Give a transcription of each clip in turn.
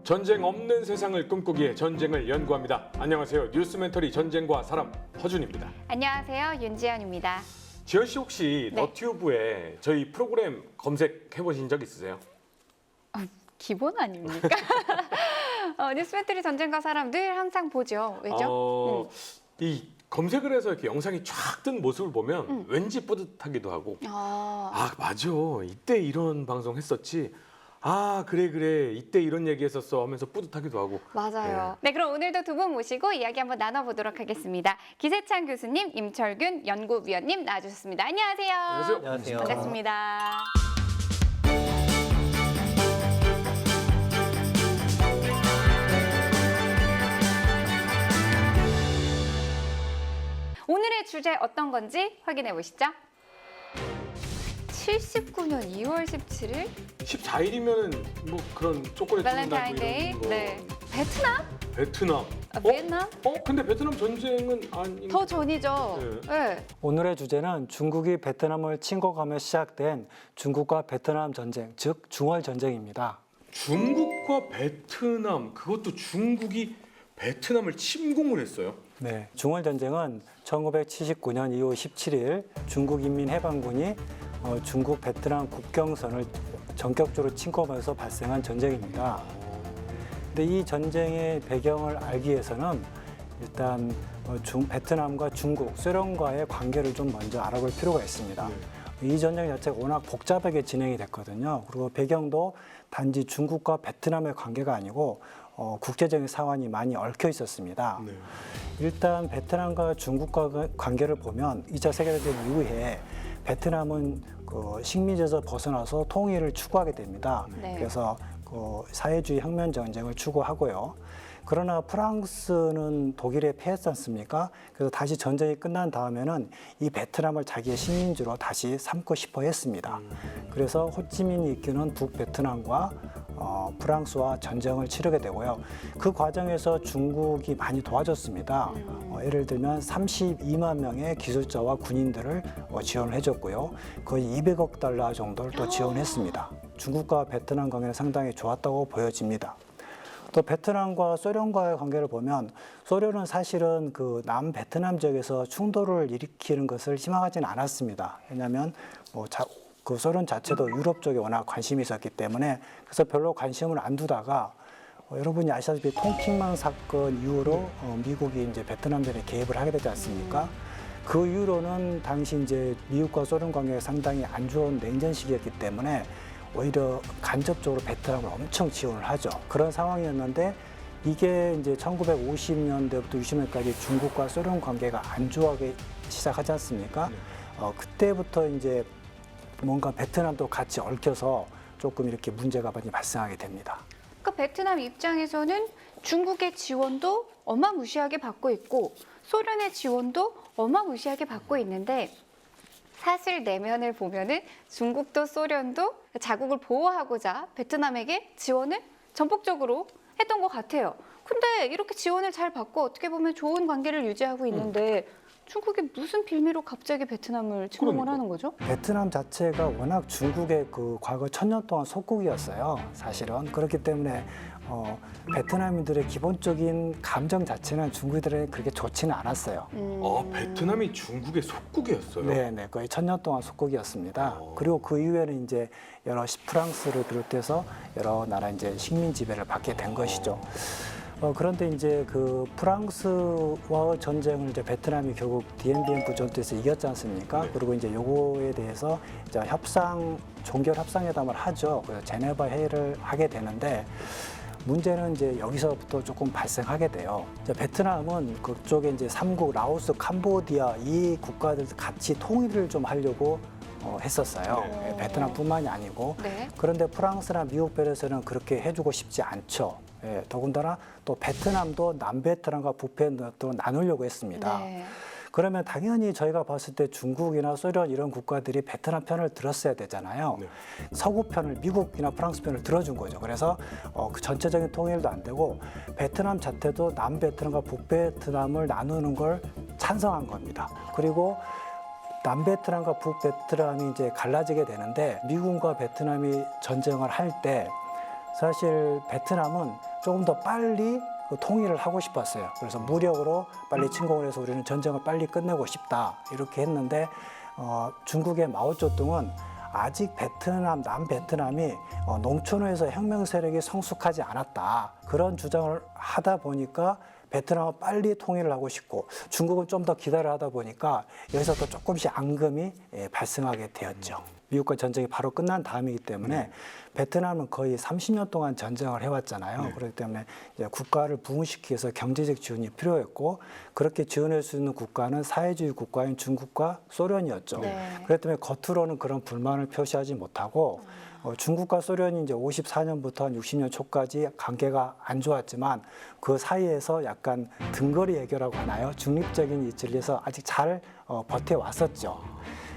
전쟁 없는 세상을 꿈꾸기에 전쟁을 연구합니다. 안녕하세요. 뉴스 멘터리 전쟁과 사람 허준입니다. 안녕하세요. 윤지연입니다. 지연 씨 혹시 네. 너튜브에 저희 프로그램 검색해 보신 적 있으세요? 기본 아닙니까? 뉴스멘터리 전쟁과 사람 늘 항상 보죠. 왜죠? 이 검색을 해서 이렇게 영상이 쫙 뜬 모습을 보면 왠지 뿌듯하기도 하고 맞아. 이때 이런 방송 했었지. 그래 이때 이런 얘기 했었어 하면서 뿌듯하기도 하고. 맞아요. 네, 그럼 오늘도 두 분 모시고 이야기 한번 나눠보도록 하겠습니다. 기세찬 교수님, 임철균 연구위원님 나와주셨습니다. 안녕하세요. 안녕하세요. 반갑습니다. 오늘의 주제 어떤 건지 확인해 보시죠. 79년 2월 17일 14일이면은 뭐 그런 초콜릿 주는 날 뭐 발렌타인데이. 이런 거. 네. 베트남? 베트남. 베트남? 근데 베트남 전쟁은 아닌. 더 전이죠. 네. 오늘의 주제는 중국이 베트남을 침공하며 시작된 중국과 베트남 전쟁, 즉 중월 전쟁입니다. 중국과 베트남, 그것도 중국이 베트남을 침공을 했어요. 네, 중월 전쟁은 1979년 2월 17일 중국인민해방군이 중국 베트남 국경선을 전격적으로 침공하면서 발생한 전쟁입니다. 근데 이 전쟁의 배경을 알기 위해서는 일단 베트남과 중국, 소련과의 관계를 좀 먼저 알아볼 필요가 있습니다. 이 전쟁 자체가 워낙 복잡하게 진행이 됐거든요. 그리고 배경도 단지 중국과 베트남의 관계가 아니고 국제적인 상황이 많이 얽혀 있었습니다. 네. 일단 베트남과 중국과 관계를 보면 2차 세계대전 이후에 베트남은 식민지에서 벗어나서 통일을 추구하게 됩니다. 네. 그래서 사회주의 혁명 전쟁을 추구하고요. 그러나 프랑스는 독일에 패했지 않습니까? 그래서 다시 전쟁이 끝난 다음에는 이 베트남을 자기의 식민지로 다시 삼고 싶어 했습니다. 그래서 호치민이 이끄는 북베트남과 프랑스와 전쟁을 치르게 되고요. 그 과정에서 중국이 많이 도와줬습니다. 예를 들면 32만 명의 기술자와 군인들을 지원을 해줬고요. 거의 200억 달러 정도를 또 지원했습니다. 중국과 베트남 관계는 상당히 좋았다고 보여집니다. 또 베트남과 소련과의 관계를 보면 소련은 사실은 그 남베트남 지역에서 충돌을 일으키는 것을 희망하지는 않았습니다. 왜냐하면 그 소련 자체도 유럽 쪽에 워낙 관심이 있었기 때문에 그래서 별로 관심을 안 두다가 여러분이 아시다시피 통핑망 사건 이후로 미국이 이제 베트남전에 개입을 하게 되지 않습니까? 그 이후로는 당시 이제 미국과 소련 관계가 상당히 안 좋은 냉전 시기였기 때문에 오히려 간접적으로 베트남을 엄청 지원을 하죠. 그런 상황이었는데 이게 이제 1950년대부터 60년까지 중국과 소련 관계가 안 좋아하기 시작하지 않습니까? 그때부터 이제 뭔가 베트남도 같이 얽혀서 조금 이렇게 문제가 많이 발생하게 됩니다. 그러니까 베트남 입장에서는 중국의 지원도 어마무시하게 받고 있고 소련의 지원도 어마무시하게 받고 있는데 사실 내면을 보면은 중국도 소련도 자국을 보호하고자 베트남에게 지원을 전폭적으로 했던 것 같아요. 근데 이렇게 지원을 잘 받고 어떻게 보면 좋은 관계를 유지하고 있는데 중국이 무슨 빌미로 갑자기 베트남을 침공을 하는 거죠? 베트남 자체가 워낙 중국의 그 과거 1000년 동안 속국이었어요. 사실은. 그렇기 때문에 베트남인들의 기본적인 감정 자체는 중국인들에게 그렇게 좋지는 않았어요. 베트남이 중국의 속국이었어요. 네, 거의 1000년 동안 속국이었습니다. 그리고 그 이후에는 이제 여러 프랑스를 비롯해서 여러 나라 이제 식민 지배를 받게 된 것이죠. 그런데 이제 그 프랑스와의 전쟁을 이제 베트남이 결국 디엔비엔 전투에서 이겼지 않습니까? 네. 그리고 이제 요거에 대해서 이제 종결 협상회담을 하죠. 그래서 제네바 회의를 하게 되는데 문제는 이제 여기서부터 조금 발생하게 돼요. 이제 베트남은 그쪽에 이제 3국 라오스, 캄보디아 이 국가들 같이 통일을 좀 하려고 했었어요. 네. 베트남뿐만이 아니고. 네. 그런데 프랑스나 미국 편에서는 그렇게 해주고 싶지 않죠. 더군다나 또 베트남도 남베트남과 북베트남도 나누려고 했습니다. 네. 그러면 당연히 저희가 봤을 때 중국이나 소련 이런 국가들이 베트남 편을 들었어야 되잖아요. 네. 서구 편을 미국이나 프랑스 편을 들어준 거죠. 그래서 그 전체적인 통일도 안 되고 베트남 자체도 남베트남과 북베트남을 나누는 걸 찬성한 겁니다. 그리고 남베트남과 북베트남이 이제 갈라지게 되는데 미국과 베트남이 전쟁을 할 때 사실 베트남은 조금 더 빨리 그 통일을 하고 싶었어요. 그래서 무력으로 빨리 침공을 해서 우리는 전쟁을 빨리 끝내고 싶다 이렇게 했는데 중국의 마오쩌둥은 아직 베트남, 남베트남이 농촌에서 혁명 세력이 성숙하지 않았다. 그런 주장을 하다 보니까 베트남은 빨리 통일을 하고 싶고 중국은 좀 더 기다려 하다 보니까 여기서 또 조금씩 앙금이 발생하게 되었죠. 미국과 전쟁이 바로 끝난 다음이기 때문에 베트남은 거의 30년 동안 전쟁을 해왔잖아요. 그렇기 때문에 이제 국가를 부흥시키기 위해서 경제적 지원이 필요했고 그렇게 지원할 수 있는 국가는 사회주의 국가인 중국과 소련이었죠. 그렇기 때문에 겉으로는 그런 불만을 표시하지 못하고 중국과 소련이 이제 54년부터 한 60년 초까지 관계가 안 좋았지만 그 사이에서 약간 등거리 해결하고 하나요? 중립적인 위치를 해서 아직 잘 버텨왔었죠.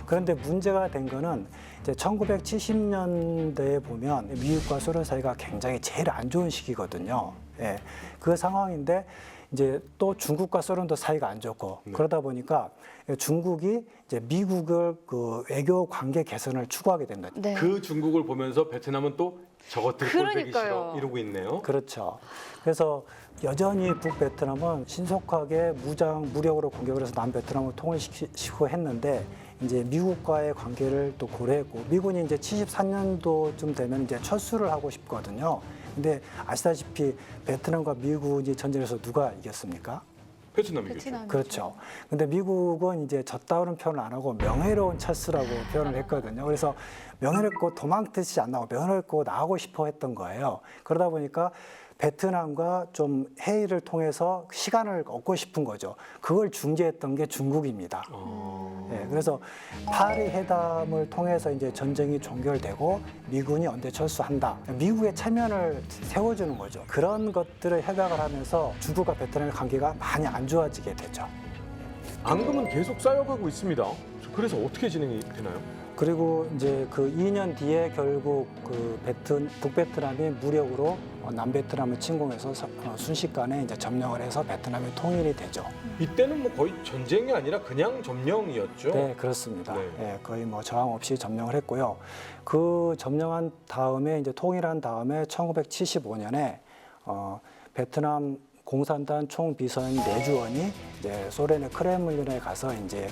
그런데 문제가 된 거는 이제 1970년대에 보면 미국과 소련 사이가 굉장히 제일 안 좋은 시기거든요. 예, 그 상황인데 이제 또 중국과 소련도 사이가 안 좋고 그러다 보니까 중국이 이제 미국을 그 외교 관계 개선을 추구하게 된다. 네. 그 중국을 보면서 베트남은 또 저것들 꼴보기 싫어 이러고 있네요. 그렇죠. 그래서 여전히 북베트남은 신속하게 무력으로 공격을 해서 남베트남을 통일시키고 했는데 이제 미국과의 관계를 또 고려했고 미군이 이제 74년도쯤 되면 이제 철수를 하고 싶거든요. 근데 아시다시피 베트남과 미국이 전쟁에서 누가 이겼습니까? 베트남이겠죠. 그렇죠. 근데 미국은 이제 졌다는 표현을 안 하고 명예로운 철수라고 표현을 했거든요. 그래서 명예롭고 도망치지 안 나고 명예롭고 나가고 싶어 했던 거예요. 그러다 보니까 베트남과 좀 회의를 통해서 시간을 얻고 싶은 거죠. 그걸 중재했던 게 중국입니다. 네, 그래서 파리 회담을 통해서 이제 전쟁이 종결되고 미군이 언제 철수한다. 미국의 체면을 세워주는 거죠. 그런 것들을 협약을 하면서 중국과 베트남의 관계가 많이 안 좋아지게 되죠. 앙금은 계속 쌓여가고 있습니다. 그래서 어떻게 진행이 되나요? 그리고 이제 그 2년 뒤에 결국 그 북베트남이 무력으로 남베트남을 침공해서 순식간에 이제 점령을 해서 베트남이 통일이 되죠. 이때는 뭐 거의 전쟁이 아니라 그냥 점령이었죠. 네, 그렇습니다. 네. 네, 거의 뭐 저항 없이 점령을 했고요. 그 점령한 다음에 이제 통일한 다음에 1975년에 베트남 공산당 총비서인 내주원이 이제 소련의 크렘린에 가서 이제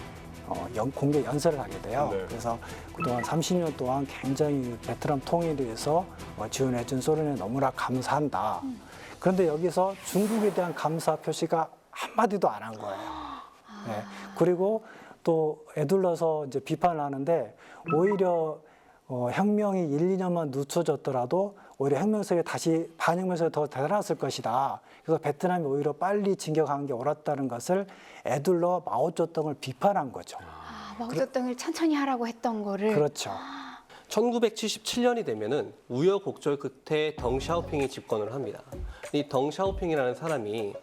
공개 연설을 하게 돼요. 네. 그래서 그동안 30년 동안 굉장히 베트남 통일에 대해서 지원해준 소련에 너무나 감사한다. 그런데 여기서 중국에 대한 감사 표시가 한마디도 안 한 거예요. 네. 그리고 또 애둘러서 이제 비판을 하는데 오히려 혁명이 1, 2년만 늦춰졌더라도 오히려 혁명세력이 다시 반혁명세력이 더 대단했을 것이다. 그래서 베트남이 오히려 빨리 진격한 게 옳았다는 것을 애둘러 마오쩌둥을 비판한 거죠. 마오쩌둥을 천천히 하라고 했던 거를. 그렇죠. 1977년이 되면은 우여곡절 끝에 덩샤오핑이 집권을 합니다. 이 덩샤오핑이라는 사람이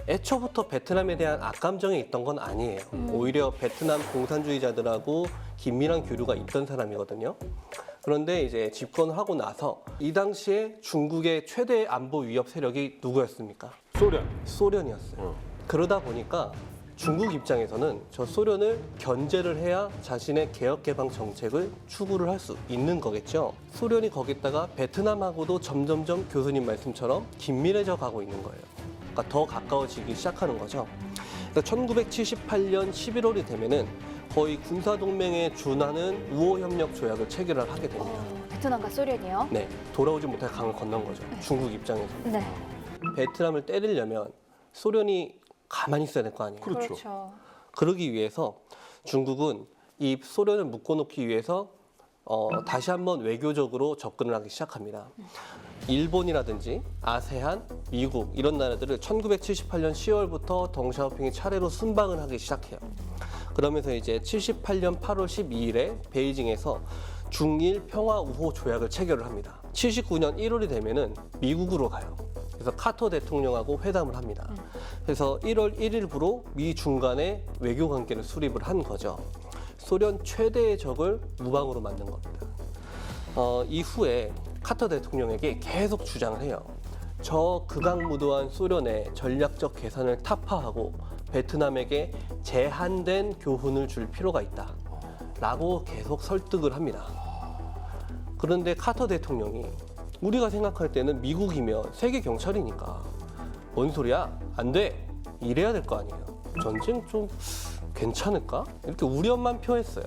애초부터 베트남에 대한 악감정이 있던 건 아니에요. 오히려 베트남 공산주의자들하고 긴밀한 교류가 있던 사람이거든요. 그런데 이제 집권을 하고 나서 이 당시에 중국의 최대 안보 위협 세력이 누구였습니까? 소련이었어요. 그러다 보니까 중국 입장에서는 저 소련을 견제를 해야 자신의 개혁개방 정책을 추구를 할 수 있는 거겠죠. 소련이 거기다가 베트남하고도 점점점 교수님 말씀처럼 긴밀해져 가고 있는 거예요. 그러니까 더 가까워지기 시작하는 거죠. 그러니까 1978년 11월이 되면은 거의 군사동맹에 준하는 우호협력 조약을 체결을 하게 됩니다. 베트남과 소련이요? 네, 돌아오지 못할 강을 건넌 거죠. 중국 입장에서는. 네. 베트남을 때리려면 소련이 가만히 있어야 될 거 아니에요. 그렇죠. 그러기 위해서 중국은 이 소련을 묶어놓기 위해서 다시 한번 외교적으로 접근을 하기 시작합니다. 일본이라든지 아세안, 미국 이런 나라들을 1978년 10월부터 덩샤오핑이 차례로 순방을 하기 시작해요. 그러면서 이제 78년 8월 12일에 베이징에서 중일 평화 우호 조약을 체결을 합니다. 79년 1월이 되면은 미국으로 가요. 그래서 카터 대통령하고 회담을 합니다. 그래서 1월 1일부로 미 중간에 외교 관계를 수립을 한 거죠. 소련 최대의 적을 무방으로 만든 겁니다. 이후에 카터 대통령에게 계속 주장을 해요. 저 극악무도한 소련의 전략적 계산을 타파하고 베트남에게 제한된 교훈을 줄 필요가 있다. 라고 계속 설득을 합니다. 그런데 카터 대통령이 우리가 생각할 때는 미국이면 세계 경찰이니까 뭔 소리야? 안 돼. 이래야 될 거 아니에요. 전쟁 좀 괜찮을까? 이렇게 우려만 표했어요.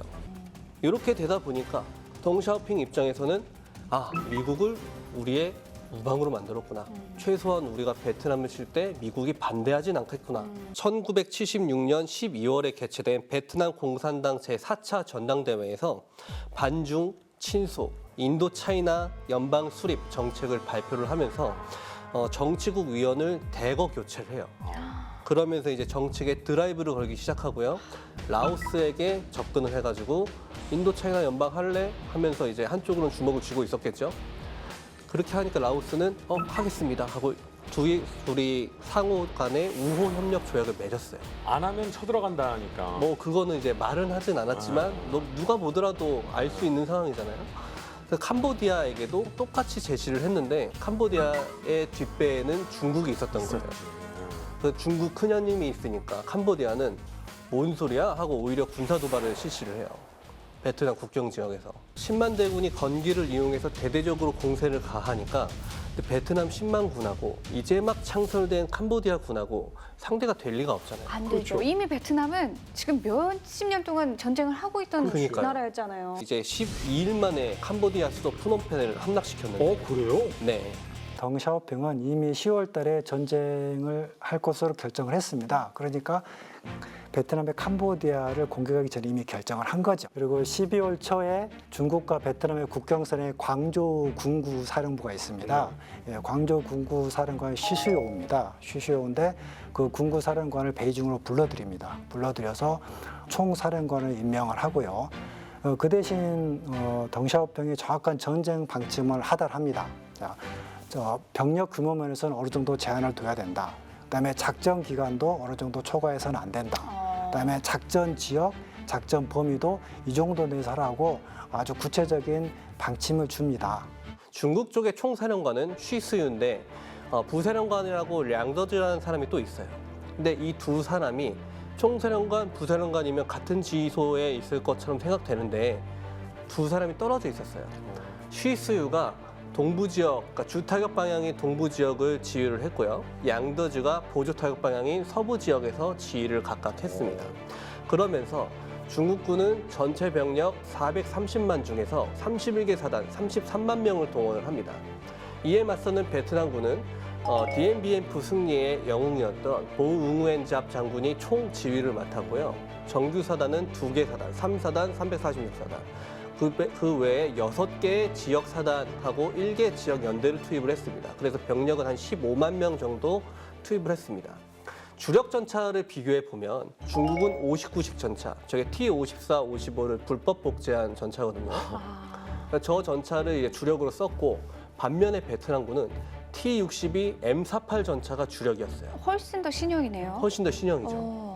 이렇게 되다 보니까 덩샤오핑 입장에서는 미국을 우리의 우방으로 만들었구나. 최소한 우리가 베트남을 칠 때 미국이 반대하진 않겠구나. 1976년 12월에 개최된 베트남 공산당 제4차 전당대회에서 반중, 친소, 인도 차이나 연방 수립 정책을 발표를 하면서 정치국 위원을 대거 교체를 해요. 그러면서 이제 정책에 드라이브를 걸기 시작하고요. 라오스에게 접근을 해가지고 인도 차이나 연방 할래? 하면서 이제 한쪽으로는 주먹을 쥐고 있었겠죠. 그렇게 하니까 라오스는 하겠습니다 하고 둘이 상호 간에 우호 협력 조약을 맺었어요. 안 하면 쳐들어간다니까. 뭐 그거는 이제 말은 하진 않았지만 누가 보더라도 알 수 있는 상황이잖아요. 그래서 캄보디아에게도 똑같이 제시를 했는데 캄보디아의 뒷배에는 중국이 있었던 거예요. 그 중국 큰형님이 있으니까 캄보디아는 뭔 소리야 하고 오히려 군사 도발을 실시를 해요. 베트남 국경 지역에서 10만 대군이 건기를 이용해서 대대적으로 공세를 가하니까 베트남 10만 군하고 이제 막 창설된 캄보디아 군하고 상대가 될 리가 없잖아요. 안 되죠. 이미 베트남은 지금 몇십 년 동안 전쟁을 하고 있던 그러니까요. 나라였잖아요. 이제 12일 만에 캄보디아 수도 프놈펜을 함락시켰는데 그래요? 네. 덩샤오핑은 이미 10월 달에 전쟁을 할 것으로 결정을 했습니다. 그러니까 베트남의 캄보디아를 공격하기 전에 이미 결정을 한 거죠. 그리고 12월 초에 중국과 베트남의 국경선에 광저우 군구 사령부가 있습니다. 광저우 군구 사령관 쉬슈요우입니다. 쉬슈요우인데 그 군구 사령관을 베이징으로 불러들입니다. 불러들여서 총사령관을 임명을 하고요. 그 대신 덩샤오핑이 정확한 전쟁 방침을 하달합니다. 병력 규모 면에서는 어느 정도 제한을 둬야 된다. 그다음에 작전 기간도 어느 정도 초과해서는 안 된다. 그다음에 작전 지역, 작전 범위도 이 정도 내에서 하라고 아주 구체적인 방침을 줍니다. 중국 쪽의 총사령관은 쉬스유인데 부사령관이라고 량더즈라는 사람이 또 있어요. 근데 이 두 사람이 총사령관, 부사령관이면 같은 지휘소에 있을 것처럼 생각되는데 두 사람이 떨어져 있었어요. 쉬스유가 동부 지역, 그러니까 주타격 방향인 동부 지역을 지휘를 했고요. 양더즈가 보조 타격 방향인 서부 지역에서 지휘를 각각 했습니다. 그러면서 중국군은 전체 병력 430만 중에서 31개 사단 33만 명을 동원을 합니다. 이에 맞서는 베트남군은 DMBF 승리의 영웅이었던 보응우엔잡 장군이 총 지휘를 맡았고요. 정규 사단은 2개 사단, 3사단, 346사단. 그 외에 6개의 지역 사단하고 1개 지역 연대를 투입을 했습니다. 그래서 병력은 한 15만 명 정도 투입을 했습니다. 주력 전차를 비교해 보면 중국은 59식 전차, 저게 T-54, 55를 불법 복제한 전차거든요. 그러니까 저 전차를 이제 주력으로 썼고 반면에 베트남군은 T-62 M48 전차가 주력이었어요. 훨씬 더 신형이네요. 훨씬 더 신형이죠.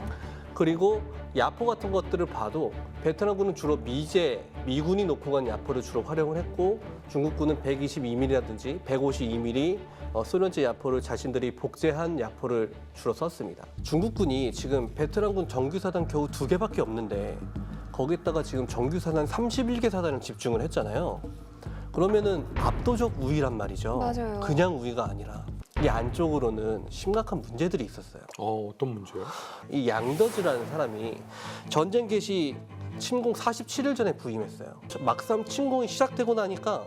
그리고 야포 같은 것들을 봐도 베트남군은 주로 미군이 놓고 간 야포를 주로 활용을 했고 중국군은 122mm라든지 152mm 소련제 야포를 자신들이 복제한 야포를 주로 썼습니다. 중국군이 지금 베트남군 정규사단 겨우 2개밖에 없는데 거기다가 지금 정규사단 31개 사단을 집중을 했잖아요. 그러면은 압도적 우위란 말이죠. 맞아요. 그냥 우위가 아니라 이 안쪽으로는 심각한 문제들이 있었어요. 어떤 문제요? 이 양더즈라는 사람이 전쟁 개시 침공 47일 전에 부임했어요. 막상 침공이 시작되고 나니까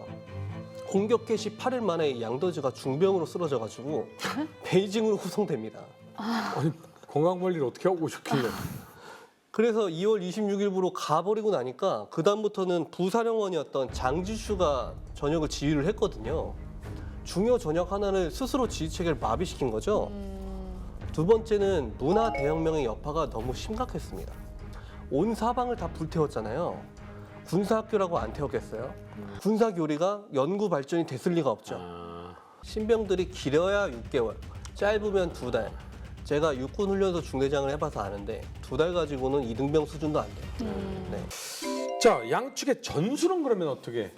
공격 개시 8일 만에 이 양더즈가 중병으로 쓰러져가지고 베이징으로 후송됩니다. 아니 건강 관리를 어떻게 하고 오셨길래? 그래서 2월 26일부로 가버리고 나니까 그 다음부터는 부사령관이었던 장지슈가 전역을 지휘를 했거든요. 중요 전역 하나를 스스로 지휘체계를 마비시킨 거죠. 두 번째는 문화 대혁명의 여파가 너무 심각했습니다. 온 사방을 다 불태웠잖아요. 군사학교라고 안 태웠겠어요? 군사교리가 연구 발전이 됐을 리가 없죠. 신병들이 길어야 6개월, 짧으면 2달. 제가 육군 훈련소 중대장을 해봐서 아는데 2달 가지고는 이등병 수준도 안 돼요. 네. 자, 양측의 전술은 그러면 어떻게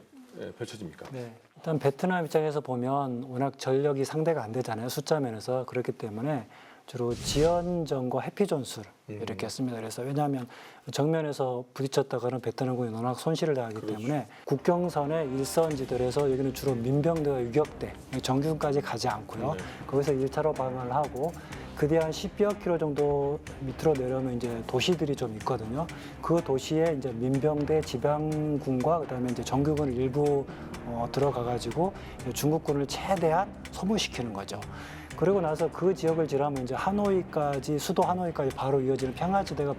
펼쳐집니까? 네. 일단 베트남 입장에서 보면 워낙 전력이 상대가 안 되잖아요. 숫자 면에서. 그렇기 때문에 주로 지연전과 해피존수를 이렇게 씁니다. 그래서 왜냐하면 정면에서 부딪혔다가는 베트남군이 워낙 손실을 당하기 때문에 국경선의 일선지들에서 여기는 주로 민병대와 유격대, 정규군까지 가지 않고요. 거기서 1차로 방어를 하고 그뒤 한 10여 킬로 정도 밑으로 내려오면 이제 도시들이 좀 있거든요. 그 도시에 이제 민병대 지방군과 그다음에 이제 정규군 일부 들어가가지고 중국군을 최대한 소모시키는 거죠. 그리고 나서 그 지역을 지나면 이제 하노이까지 수도 하노이까지 바로 이어지는 평화지대가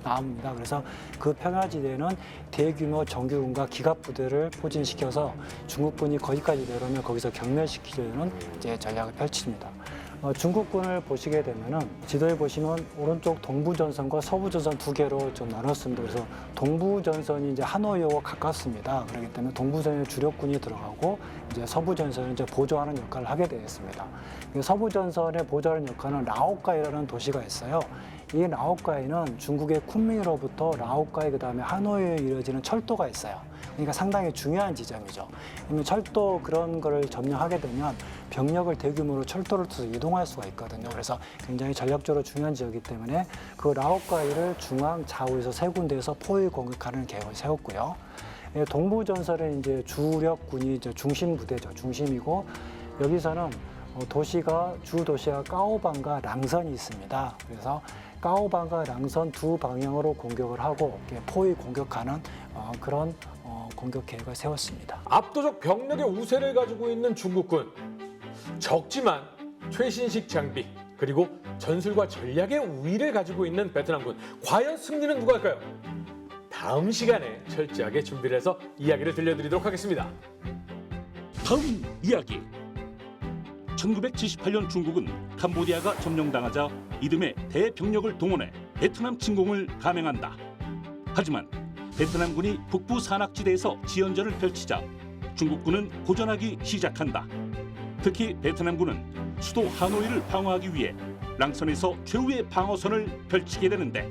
나옵니다. 그래서 그 평화지대는 대규모 정규군과 기갑부대를 포진시켜서 중국군이 거기까지 내려오면 거기서 경멸시키려는 이제 전략을 펼칩니다. 중국군을 보시게 되면은 지도에 보시면 오른쪽 동부전선과 서부전선 두 개로 좀 나눴습니다. 그래서 동부전선이 이제 하노이와 가깝습니다. 그렇기 때문에 동부전선에 주력군이 들어가고 이제 서부전선은 이제 보조하는 역할을 하게 되었습니다. 서부전선에 보조하는 역할은 라오카이라는 도시가 있어요. 이 라오카이는 중국의 쿤밍으로부터 라오카이 그다음에 하노이에 이어지는 철도가 있어요. 그러니까 상당히 중요한 지점이죠. 그러면 철도 그런 거를 점령하게 되면 병력을 대규모로 철도를 통해서 이동할 수가 있거든요. 그래서 굉장히 전략적으로 중요한 지역이기 때문에 그 라오카이를 중앙 좌우에서 세 군데에서 포위 공격하는 계획을 세웠고요. 동부전선의 이제 주력군이 이제 중심 부대죠. 중심이고 여기서는 도시가 주 도시가 까오방과 랑선이 있습니다. 그래서 까오방과 랑선 두 방향으로 공격을 하고 포위 공격하는 그런 공격 계획을 세웠습니다. 압도적 병력의 우세를 가지고 있는 중국군. 적지만 최신식 장비 그리고 전술과 전략의 우위를 가지고 있는 베트남군. 과연 승리는 누가 할까요? 다음 시간에 철저하게 준비를 해서 이야기를 들려드리도록 하겠습니다. 다음 이야기. 1978년 중국은 캄보디아가 점령당하자 이듬해 대병력을 동원해 베트남 침공을 감행한다. 하지만 베트남군이 북부 산악지대에서 지연전을 펼치자 중국군은 고전하기 시작한다. 특히 베트남군은 수도 하노이를 방어하기 위해 랑선에서 최후의 방어선을 펼치게 되는데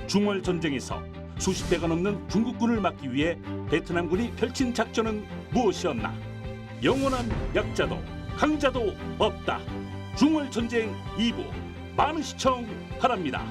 중월 전쟁에서 수십 배가 넘는 중국군을 막기 위해 베트남군이 펼친 작전은 무엇이었나? 영원한 약자도 강자도 없다. 중월 전쟁 2부 많은 시청 바랍니다.